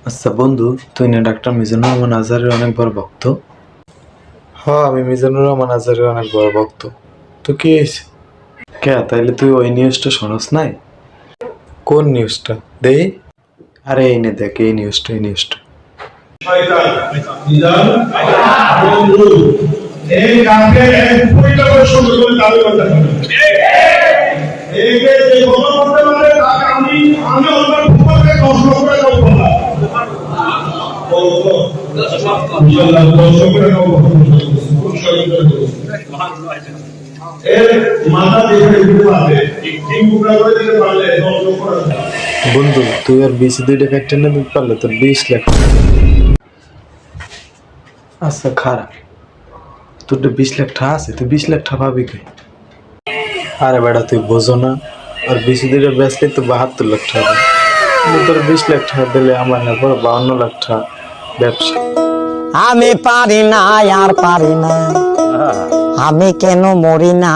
আচ্ছা বন্ধু, তুই না ডাক্তার মিজানুর রহমান আজহারের অনেক বড় ভক্ত। আমি মিজানুর রহমান আজহারের অনেক বড় ভক্ত। তো কি হয়েছে? কে তাইলে তুই ওই নিউজটা শোনস নাই? কোন নিউজটা দেই? আরে এই নে দেখ, এই নিউজটা। শয়তান নিজাম বন্ধু এই কাকে এক পয়সা করে সুন্দর করে দাবি করতে হবে এই যে কথা বলতে পারে তাকে আমি অন্য ফুটবলকে নষ্ট করে দেবো না বলতো ইনশাআল্লাহ নষ্ট করে দেবো এর মাথা দিয়ে দিতে পারবে তিন টুকরা করে দিতে পারলে নষ্ট করে বন্ধু, তুই আর বিসি দুইটা ফ্যাক্টর না দিতে পারলে তোর 20 লাখ। আচ্ছা খারাপ, তোর তো 20 লাখ টাকা আছে, তুই 20 লাখ টাকা পাবি কে? আরে বেটা তুই বোঝো না, আর বিসি দুইটা বেচলে তো 72 লাখ টাকা পাবি। কিন্তু তোর 20 লাখ টাকা দিলে আমার না বড় 52 লাখ টাকা ব্যবসা। আমি পারি না আর পারি না, আমি কেন মরি না।